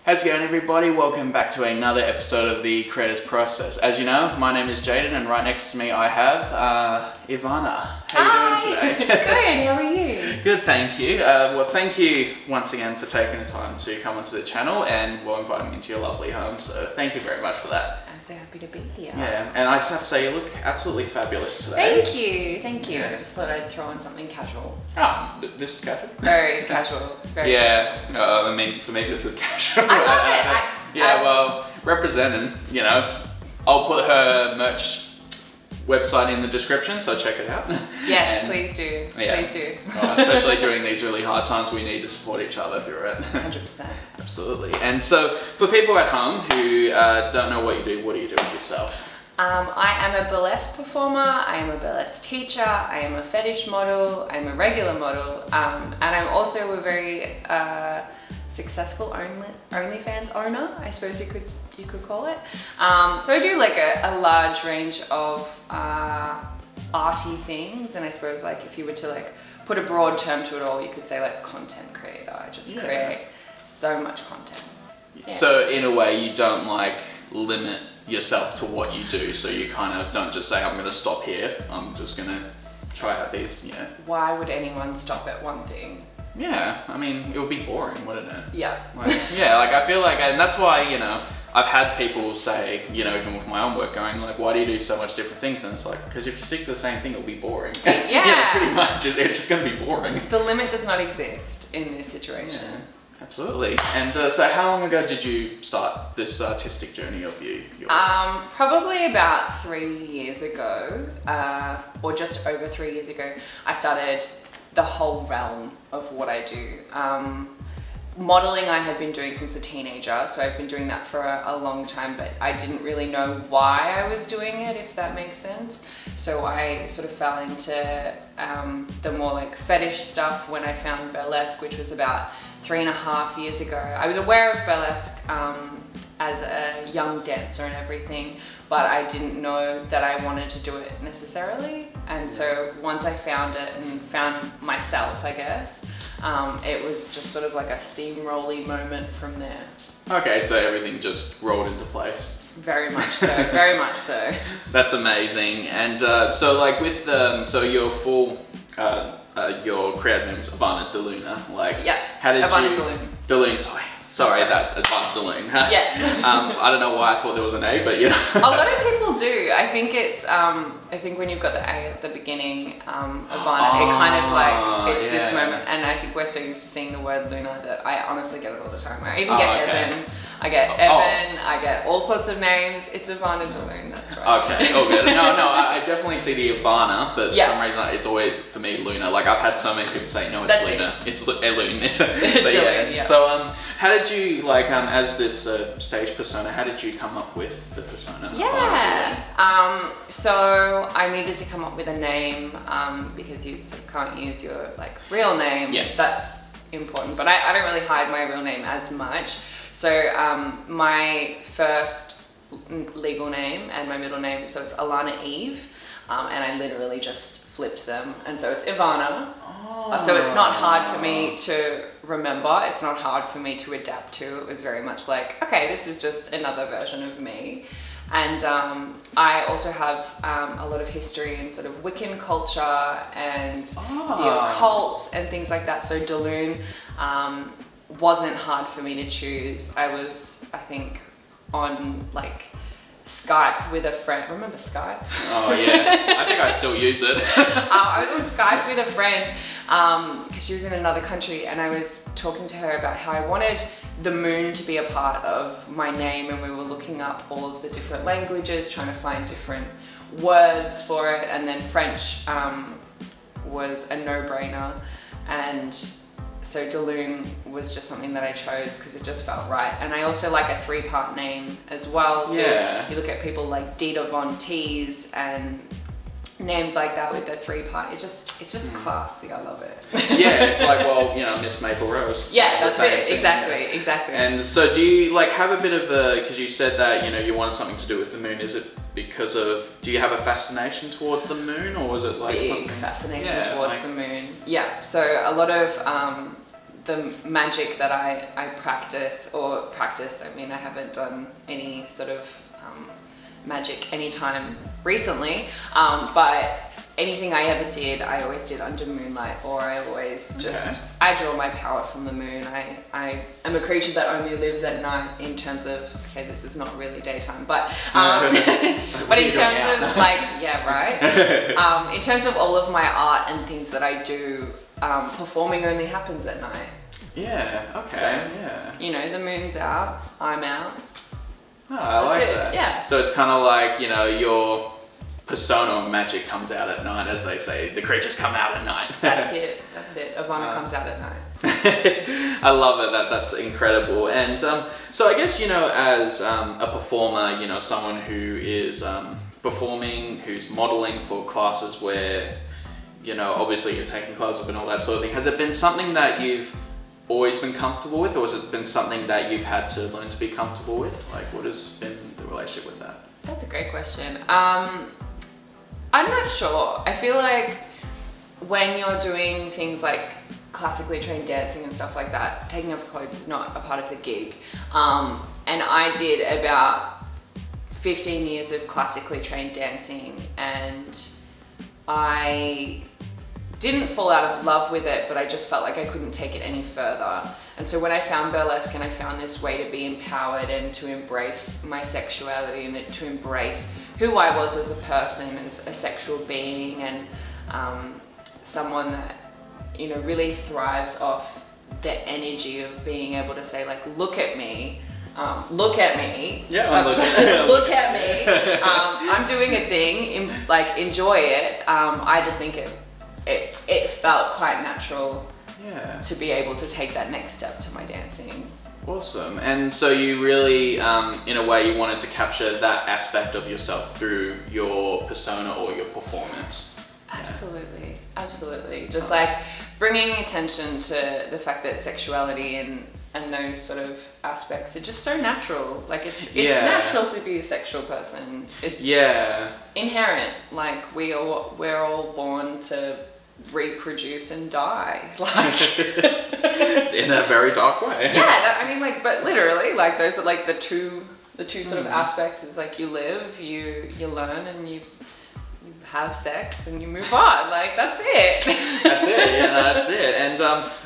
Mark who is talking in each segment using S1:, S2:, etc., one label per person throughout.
S1: How's it going, everybody? Welcome back to another episode of the Creators Process. As you know, my name is Jaden, and right next to me I have Ivana. How are you doing today?
S2: Good, how are you?
S1: Good, thank you. Well, thank you once again for taking the time to come onto the channel and inviting me into your lovely home. So thank you very much for that.
S2: I'm so happy to be here.
S1: Yeah, and I just have to say you look absolutely fabulous today.
S2: Thank you.
S1: Yeah.
S2: I just thought I'd throw in something casual.
S1: Oh, this is casual?
S2: Very casual. Very
S1: Yeah, I mean, for me this is casual.
S2: I love it.
S1: Well, representing, you know, I'll put her merch website in the description, so check it out.
S2: Yes,
S1: And,
S2: please do.
S1: yeah.
S2: Please do.
S1: Especially during these really hard times, we need to support each other through it.
S2: 100%.
S1: Absolutely. And so, for people at home who don't know what you do with yourself?
S2: I am a burlesque performer, I am a burlesque teacher, I am a fetish model, I'm a regular model, and I'm also a very successful OnlyFans owner, I suppose you could call it. So I do like a large range of arty things, and I suppose like if you were to like put a broad term to it all, you could say like content creator. I just create so much content. Yeah.
S1: So in a way, you don't like limit yourself to what you do, so you kind of don't just say, I'm going to stop here, I'm just going to try out these, yeah.
S2: Why would anyone stop at one thing?
S1: Yeah, I mean, it would be boring, wouldn't it?
S2: Yeah.
S1: Like, yeah, like I feel like, and that's why, you know, I've had people say, you know, even with my own work going, like, why do you do so much different things? And it's like, because if you stick to the same thing, it'll be boring.
S2: Yeah.
S1: Yeah, pretty much, it's just going to be boring.
S2: The limit does not exist in this situation.
S1: Yeah. Absolutely. And so how long ago did you start this artistic journey of yours?
S2: Probably about 3 years ago, or just over 3 years ago, I started the whole realm of what I do. Modeling I had been doing since a teenager, so I've been doing that for a long time, but I didn't really know why I was doing it, if that makes sense. So I sort of fell into the more like fetish stuff when I found burlesque, which was about 3.5 years ago. I was aware of burlesque as a young dancer and everything, but I didn't know that I wanted to do it necessarily. And so once I found it and found myself, I guess, it was just sort of like a steamrolly moment from there.
S1: Okay, so everything just rolled into place.
S2: Very much so, very much so.
S1: That's amazing. And so like with, so your full, your creative name is Evana De Lune, like,
S2: yeah,
S1: how did
S2: Evana
S1: you...
S2: De Lune.
S1: De Lune, sorry, that's Evana De Lune.
S2: Yes.
S1: I don't know why I thought there was an A, but you know.
S2: A lot of people do. I think it's, I think when you've got the A at the beginning, Evana, it kind of like, it's this moment, and I think we're so used to seeing the word Luna that I honestly get it all the time. I even get Evan. I get Evan, I get all sorts of names. It's Evana De Lune, that's right. Okay,
S1: all good. No, I definitely see the Ivana, but for some reason it's always, for me, Luna. Like I've had so many people say, no, it's Luna. It's Lune. But yeah. So how did you, like, as this stage persona, how did you come up with the persona?
S2: Yeah. So I needed to come up with a name because you sort of can't use your like real name.
S1: Yeah.
S2: That's important, but I don't really hide my real name as much. So my first legal name and my middle name, so it's Alana Eve, and I literally just flipped them, and so it's Ivana. So it's not hard for me to remember, it's not hard for me to adapt to. It was very much like, okay, this is just another version of me. And I also have a lot of history in sort of Wiccan culture and the occult and things like that. So De Lune wasn't hard for me to choose. I was, I think, on like Skype with a friend. Remember Skype?
S1: Oh yeah, I think I still use it.
S2: I was on Skype with a friend because she was in another country, and I was talking to her about how I wanted the moon to be a part of my name, and we were looking up all of the different languages, trying to find different words for it, and then French was a no-brainer, and so De Lune was just something that I chose because it just felt right. And I also like a 3-part name as well. So you look at people like Dita Von Teese and names like that with the 3-part. It's just classy. I love it.
S1: Yeah, it's like, well, you know, Miss Maple Rose.
S2: Yeah, that's it.
S1: Thing,
S2: exactly.
S1: And so do you like have a bit of a, because you said that, you know, you wanted something to do with the moon. Is it because of, do you have a fascination towards the moon, or is it like
S2: big
S1: something?
S2: fascination towards the moon? Yeah, so a lot of the magic that I practice, I mean, I haven't done any sort of magic anytime recently, but anything I ever did, I always did under moonlight, or I always just, I draw my power from the moon. I am a creature that only lives at night in terms of, okay, this is not really daytime, but but in terms of like, yeah, right? In terms of all of my art and things that I do, performing only happens at night.
S1: Yeah, okay,
S2: so,
S1: yeah.
S2: You know, the moon's out, I'm out.
S1: Oh, I like that.
S2: Yeah.
S1: So it's kind of like, you know, your persona magic comes out at night, as they say. The creatures come out at night.
S2: That's it. Evana comes out at night.
S1: I love it. That's incredible. And so I guess, you know, as a performer, you know, someone who is performing, who's modeling for classes where, you know, obviously you're taking classes and all that sort of thing. Has it been something that you've always been comfortable with, or has it been something that you've had to learn to be comfortable with? Like, what has been the relationship with that?
S2: That's a great question. I'm not sure. I feel like when you're doing things like classically trained dancing and stuff like that, taking off clothes is not a part of the gig. And I did about 15 years of classically trained dancing, and I didn't fall out of love with it, but I just felt like I couldn't take it any further. And so when I found burlesque and I found this way to be empowered and to embrace my sexuality and to embrace who I was as a person, as a sexual being, and someone that, you know, really thrives off the energy of being able to say, like, look at me. Look at me.
S1: Yeah,
S2: look at me. I'm doing a thing. Like, enjoy it. I just think it felt quite natural.
S1: Yeah.
S2: To be able to take that next step to my dancing.
S1: Awesome. And so you really, in a way, you wanted to capture that aspect of yourself through your persona or your performance.
S2: Absolutely. Yeah. Absolutely. Just like bringing attention to the fact that sexuality and those sort of aspects are just so natural. Like it's natural to be a sexual person. It's inherent. Like we're all born to reproduce and die, like
S1: in a very dark way.
S2: Yeah, I mean, like, but literally, like those are like the two sort of aspects. It's like you live, you learn, and you have sex, and you move on. Like that's it.
S1: That's it. Yeah, that's it. And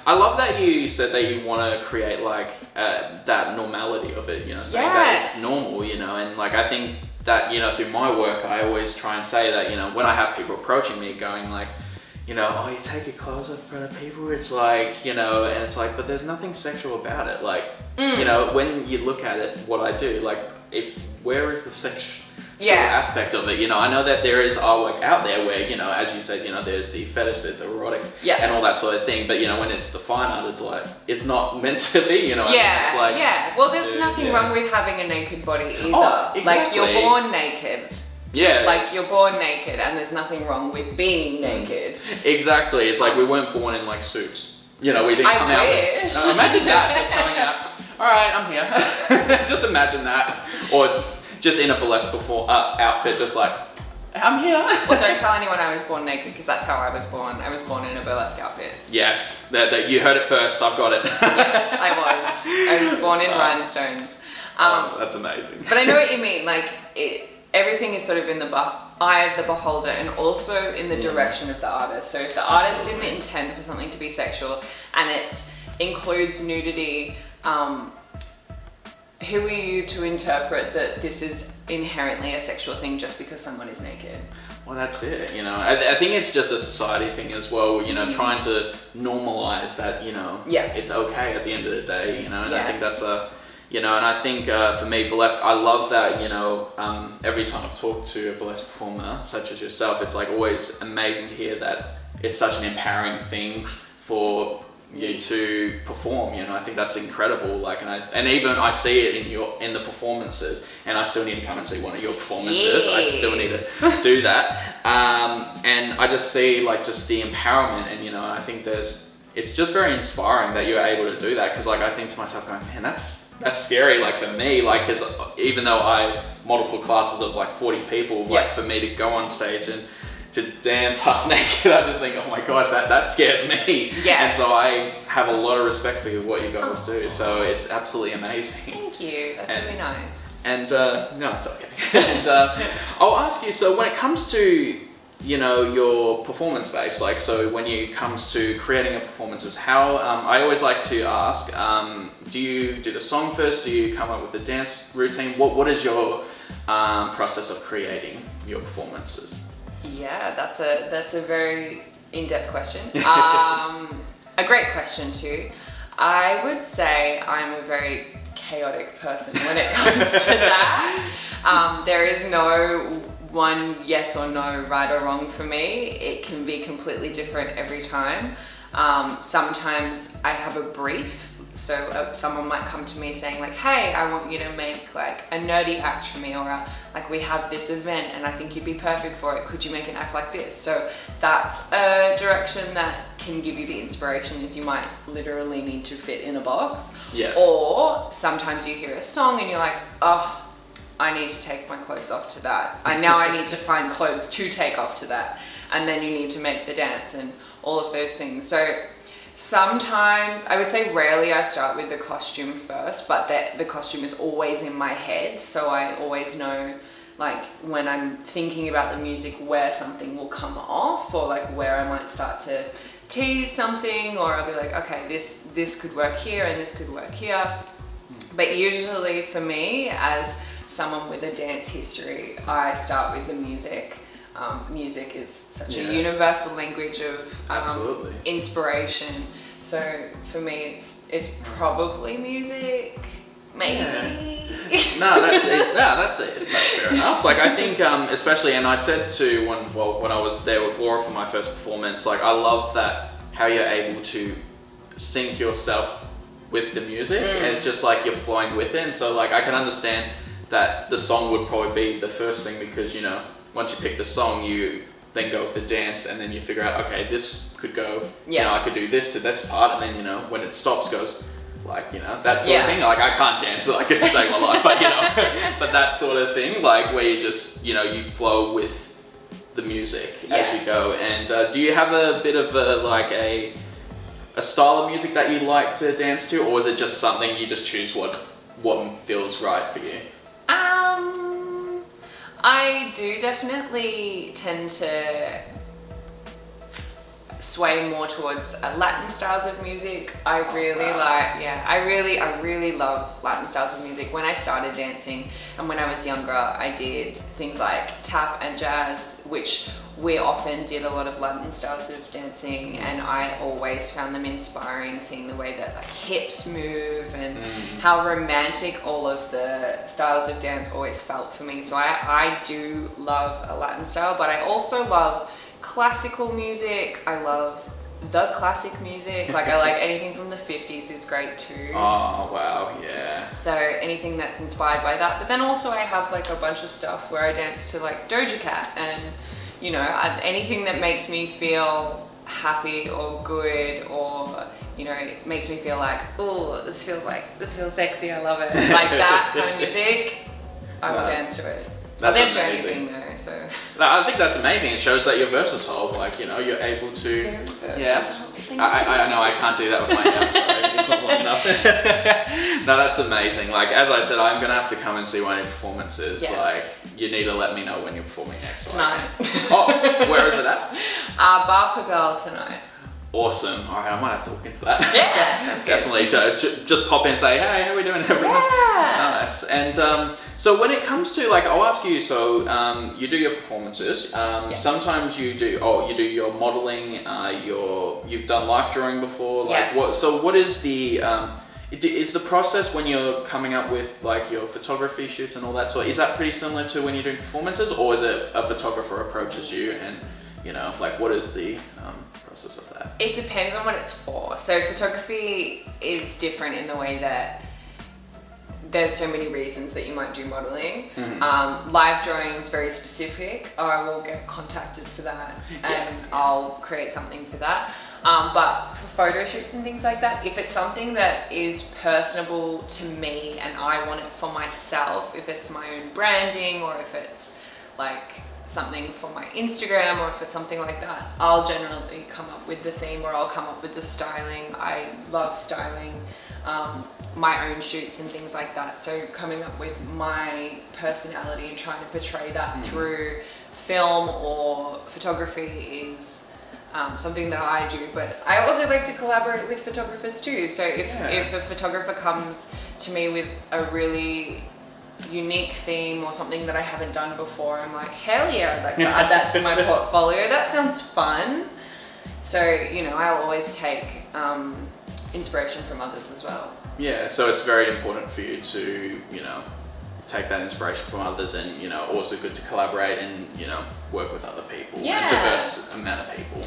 S1: I love that you said that you want to create like that normality of it. You know, saying that it's normal. You know, and like I think that, you know, through my work, I always try and say that, you know, when I have people approaching me going like, you know, oh, you take your clothes off in front of people, it's like, you know, and it's like, but there's nothing sexual about it. Like, you know, when you look at it, what I do, like, where is the sexual aspect of it? You know, I know that there is artwork out there where, you know, as you said, you know, there's the fetish, there's the erotic, and all that sort of thing. But, you know, when it's the fine art, it's like, it's not meant to be, you know.
S2: Yeah,
S1: it's like,
S2: well, there's nothing wrong with having a naked body either.
S1: Oh, exactly.
S2: Like, you're born naked.
S1: Yeah.
S2: Like, you're born naked, and there's nothing wrong with being naked.
S1: Exactly. It's like we weren't born in, like, suits. You know, we didn't come out with... imagine that, just coming out, alright, I'm here. Just imagine that. Or just in a burlesque outfit, just like, I'm here.
S2: Well, don't tell anyone I was born naked, because that's how I was born. I was born in a burlesque outfit.
S1: Yes, that you heard it first, I've got it.
S2: Yeah, I was born in rhinestones.
S1: That's amazing.
S2: But I know what you mean, like, everything is sort of in the eye of the beholder, and also in the direction of the artist. So if the artist didn't intend for something to be sexual, and it includes nudity, who are you to interpret that this is inherently a sexual thing just because someone is naked?
S1: Well, that's it, you know. I think it's just a society thing as well, you know, trying to normalize that, you know, it's okay at the end of the day, you know, and I think that's you know, and I think for me, burlesque, I love that, you know, every time I've talked to a burlesque performer, such as yourself, it's like always amazing to hear that it's such an empowering thing for you to perform, you know. I think that's incredible. Like, and even I see it in the performances, and I still need to come and see one of your performances. I still need to do that, and I just see like just the empowerment, and you know, I think it's just very inspiring that you're able to do that, because like I think to myself, going, man, that's scary, like for me, like, because even though I model for classes of like 40 people, like for me to go on stage and to dance half naked, I just think, oh my gosh, that scares me.
S2: Yeah.
S1: And so I have a lot of respect for what you guys do. So it's absolutely amazing.
S2: Thank you. That's really nice.
S1: And no, it's okay. And I'll ask you, so when it comes to, you know, your performance base, like, so when it comes to creating a performances, how, I always like to ask, do you do the song first? Do you come up with the dance routine? What is your process of creating your performances?
S2: Yeah, that's a very in-depth question. A great question too. I would say I'm a very chaotic person when it comes to that. There is no one yes or no, right or wrong for me. It can be completely different every time. Sometimes I have a brief. So someone might come to me saying like, hey, I want you to make like a nerdy act for me, or like we have this event and I think you'd be perfect for it. Could you make an act like this? So that's a direction that can give you the inspiration, as you might literally need to fit in a box.
S1: Yeah.
S2: Or sometimes you hear a song and you're like, oh, I need to take my clothes off to that. Now I need to find clothes to take off to that. And then you need to make the dance and all of those things. So sometimes, I would say rarely I start with the costume first, but the costume is always in my head. So I always know, like, when I'm thinking about the music, where something will come off, or like where I might start to tease something, or I'll be like, okay, this could work here and this could work here. But usually for me, as someone with a dance history, I start with the music. Music is such a universal language of inspiration. So for me, it's probably music, maybe.
S1: Yeah. No, that's it. Yeah, that's it. That's fair enough. Like, I think, especially, and I said to when I was there with Laura for my first performance, like, I love that how you're able to sync yourself with the music, and it's just like you're flowing with it. And so, like, I can understand that the song would probably be the first thing, because, you know, once you pick the song, you then go with the dance, and then you figure out, okay, this could go, you know, I could do this to this part, and then, you know, when it stops, goes, like, you know, that sort of thing. Like, I can't dance, like, it's saving my life, but, you know, but that sort of thing, like, where you just, you know, you flow with the music as you go. And do you have a bit of a style of music that you like to dance to, or is it just something you just choose what feels right for you?
S2: I do definitely tend to sway more towards Latin styles of music. I really I really love Latin styles of music. When I started dancing and when I was younger, I did things like tap and jazz, which we often did a lot of Latin styles of dancing, and I always found them inspiring, seeing the way that like hips move and how romantic all of the styles of dance always felt for me. So I do love a Latin style, but I also love classical music. I love the classic music. Like, I like anything from the 50s is great too.
S1: Oh wow, yeah.
S2: So anything that's inspired by that. But then also I have like a bunch of stuff where I dance to like Doja Cat, and you know, anything that makes me feel happy or good, or you know, it makes me feel like, oh, this feels sexy, I love it. Like that kind of music, I will dance to it.
S1: That's
S2: amazing.
S1: Anything
S2: though, so.
S1: I think that's amazing. It shows that you're versatile. Like, you know, you're able to.
S2: Very versatile.
S1: Yeah. I know I can't do that with my hands. Sorry, it's not long enough. No, that's amazing. Like, as I said, I'm gonna have to come and see one of your performances.
S2: Yes.
S1: Like, you need to let me know when you're performing next.
S2: Tonight.
S1: Oh, where is it at?
S2: Bar Pigalle tonight.
S1: Awesome. All right, I might have to look into that.
S2: Yeah, sounds
S1: definitely. Just pop in and say, hey, how are we doing, everyone?
S2: Yeah.
S1: Nice. And so when it comes to, like, I'll ask you. So you do your performances. Sometimes you do. Oh, you do your modeling. You've done life drawing before. Like,
S2: yes.
S1: What is the is the process when you're coming up with like your photography shoots and all that? So is that pretty similar to when you're doing performances, or is it a photographer approaches you and, you know, like, what is the process of that?
S2: It depends on what it's for. So photography is different in the way that there's so many reasons that you might do modeling. Live drawing is very specific. I will get contacted for that, and I'll create something for that. But for photo shoots and things like that, if it's something that is personable to me and I want it for myself, if it's my own branding, or if it's like something for my Instagram or if it's something like that, I'll generally come up with the theme or I'll come up with the styling. I love styling my own shoots and things like that. So coming up with my personality and trying to portray that through film or photography is something that I do, but I also like to collaborate with photographers too. So if a photographer comes to me with a really unique theme or something that I haven't done before, I'm like, hell yeah, I'd like to add that to my portfolio. That sounds fun. So, you know, I'll always take inspiration from others as well.
S1: Yeah, so it's very important for you to, you know, take that inspiration from others, and, you know, also good to collaborate and, you know, work with other people, a diverse amount of people.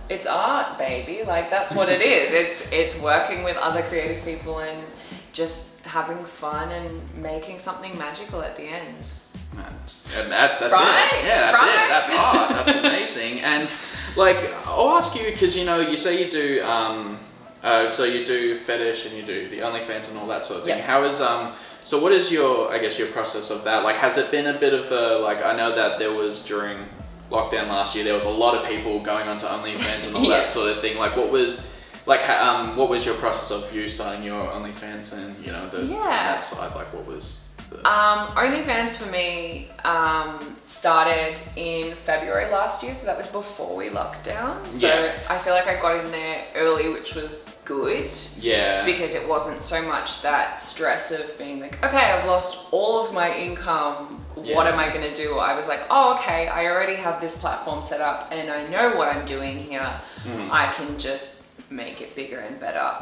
S2: It's art, baby. Like, that's what it is. It's working with other creative people and just having fun and making something magical at the end.
S1: That's
S2: right?
S1: It. Yeah, that's it. That's art. That's amazing. And like, I'll ask you, because, you know, you say you do, so you do fetish and you do the OnlyFans and all that sort of thing. How is, so what is your, I guess, your process of that? Like, has it been a bit of a, like, I know that there was during lockdown last year, there was a lot of people going onto OnlyFans and all that sort of thing. Like, what was your process of you starting your OnlyFans and, you know, that side? Like, what was the...
S2: OnlyFans for me started in February last year, so that was before we locked down. So I feel like I got in there early, which was good. Yeah. Because it wasn't so much that stress of being like, okay, I've lost all of my income. What am I going to do? I was like, oh, okay, I already have this platform set up and I know what I'm doing here. I can just make it bigger and better.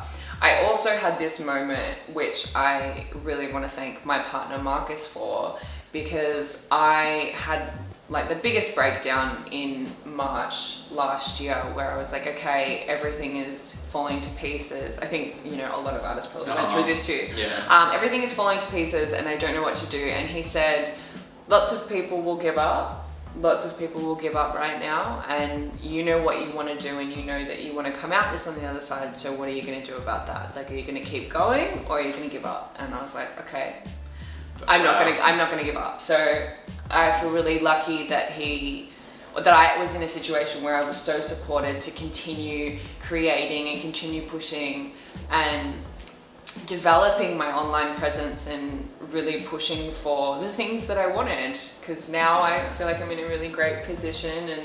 S2: I also had this moment, which I really want to thank my partner Marcus for, because I had like the biggest breakdown in March last year where I was like, okay, everything is falling to pieces. I think, you know, a lot of artists probably went through this too. Everything is falling to pieces and I don't know what to do. And he said, lots of people will give up. Lots of people will give up right now, and you know what you want to do and you know that you want to come out this on the other side, so what are you going to do about that? Like, are you going to keep going or are you going to give up? And I was like, okay, I'm not going to give up. So I feel really lucky that I was in a situation where I was so supported to continue creating and continue pushing and developing my online presence and really pushing for the things that I wanted, because now I feel like I'm in a really great position and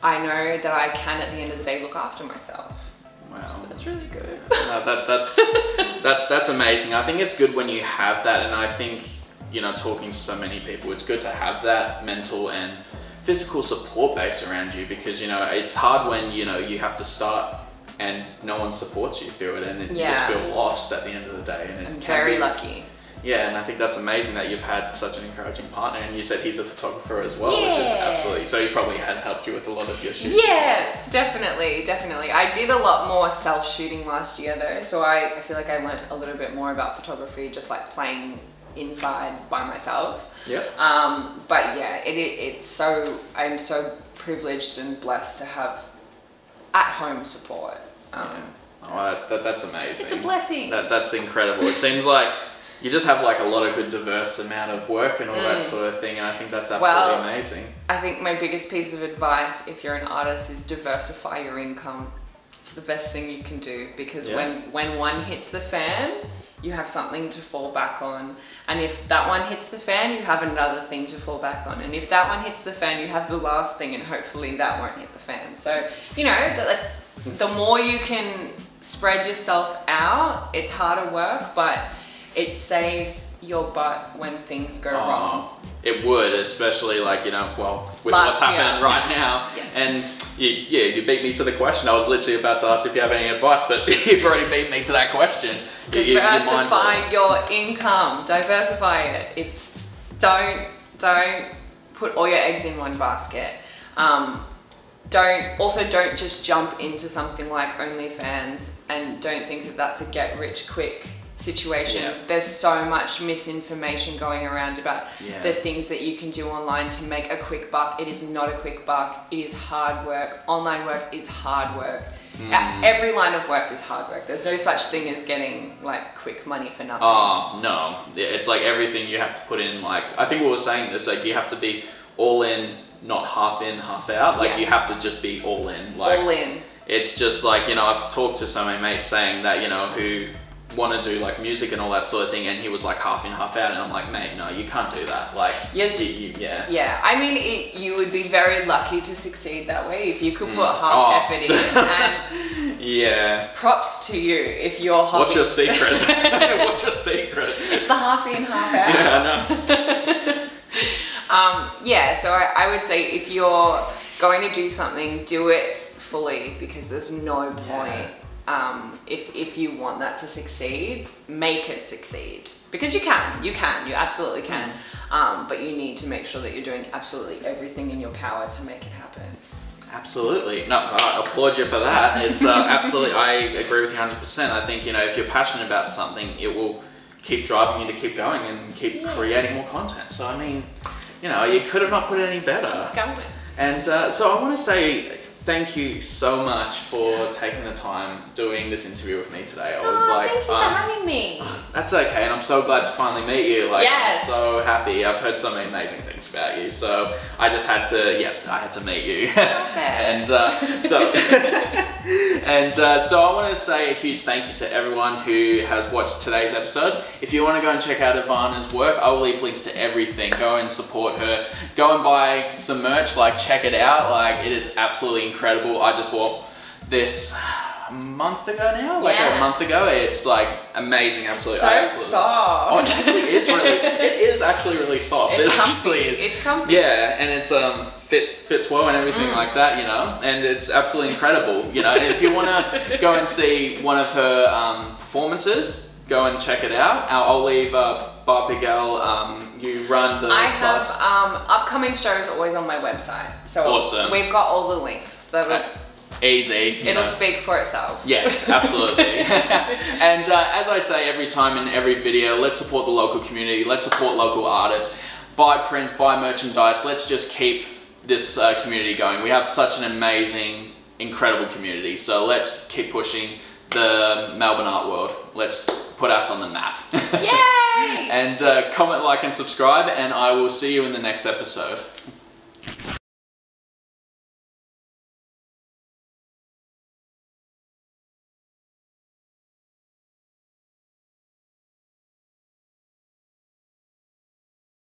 S2: I know that I can at the end of the day look after myself. Wow. So that's really good.
S1: No, that's amazing. I think it's good when you have that, and I think, you know, talking to so many people, it's good to have that mental and physical support base around you, because, you know, it's hard when, you know, you have to start and no one supports you through it, and you just feel lost at the end of the day. And
S2: I'm very lucky.
S1: Yeah, and I think that's amazing that you've had such an encouraging partner, and you said he's a photographer as well, which is absolutely, so he probably has helped you with a lot of your shoots.
S2: Yes, definitely. I did a lot more self-shooting last year though, so I feel like I learned a little bit more about photography just like playing inside by myself. But yeah, I'm so privileged and blessed to have at-home support.
S1: That's amazing.
S2: It's a blessing.
S1: That's incredible. It seems like you just have like a lot of good diverse amount of work and all that sort of thing, and I think that's absolutely amazing.
S2: I think my biggest piece of advice if you're an artist is diversify your income. It's the best thing you can do, because when one hits the fan, you have something to fall back on, and if that one hits the fan, you have another thing to fall back on, and if that one hits the fan, you have the last thing, and hopefully that won't hit the fan. So, you know, the more you can spread yourself out, it's harder work, but it saves your butt when things go wrong.
S1: It would, especially like, you know, well, with what's happening right now. And you beat me to the question. I was literally about to ask if you have any advice, but you've already beat me to that question.
S2: Diversify your income. Diversify it. Don't put all your eggs in one basket. Don't just jump into something like OnlyFans and don't think that that's a get rich quick situation. There's so much misinformation going around about the things that you can do online to make a quick buck. It is not a quick buck. It is hard work. Online work is hard work. Every line of work is hard work. There's no such thing as getting like quick money for nothing.
S1: Oh, no. Yeah, it's like everything you have to put in, like, I think we were saying this, like you have to be all in, not half in, half out. Like you have to just be all in. Like,
S2: all in.
S1: It's just like, you know, I've talked to some of my mates saying that, you know, who want to do like music and all that sort of thing, and he was like half in, half out, and I'm like, mate, no, you can't do that. Like,
S2: yeah. I mean, you would be very lucky to succeed that way if you could put half effort in. And props to you if you're hobby.
S1: What's your secret? What's your secret?
S2: It's the half in, half out.
S1: Yeah, I know.
S2: So I would say if you're going to do something, do it fully, because there's no point. If you want that to succeed, make it succeed, because you absolutely can. But you need to make sure that you're doing absolutely everything in your power to make it happen.
S1: Absolutely. No, I applaud you for that. It's absolutely, I agree with you 100%. I think, you know, if you're passionate about something, it will keep driving you to keep going and keep creating more content. So, I mean, you know, you could have not put it any better. And so I want to say thank you so much for taking the time doing this interview with me today. I was like,
S2: thank you for having me.
S1: That's okay, and I'm so glad to finally meet you. Like, I'm so happy. I've heard so many amazing things about you, so I just had to, I had to meet you. And so I want to say a huge thank you to everyone who has watched today's episode. If you want to go and check out Evana's work, I will leave links to everything. Go and support her. Go and buy some merch. Like, check it out. Like, it is absolutely incredible. I just bought this a month ago now, a month ago. It's like amazing, absolutely.
S2: Soft.
S1: Oh, it actually is really. It is actually really soft.
S2: It's comfy.
S1: Actually is.
S2: It's comfy.
S1: Yeah, and it's fits well and everything like that, you know. And it's absolutely incredible, you know. And if you want to go and see one of her performances, go and check it out. I'll leave Bar Pigalle. You run the class.
S2: I have upcoming shows always on my website. So we've got all the links.
S1: Easy.
S2: It'll speak for itself.
S1: Yes, absolutely. And as I say every time in every video, let's support the local community. Let's support local artists. Buy prints, buy merchandise. Let's just keep this community going. We have such an amazing, incredible community. So let's keep pushing the Melbourne art world. Let's put us on the map.
S2: Yay!
S1: And comment, like, and subscribe, and I will see you in the next episode.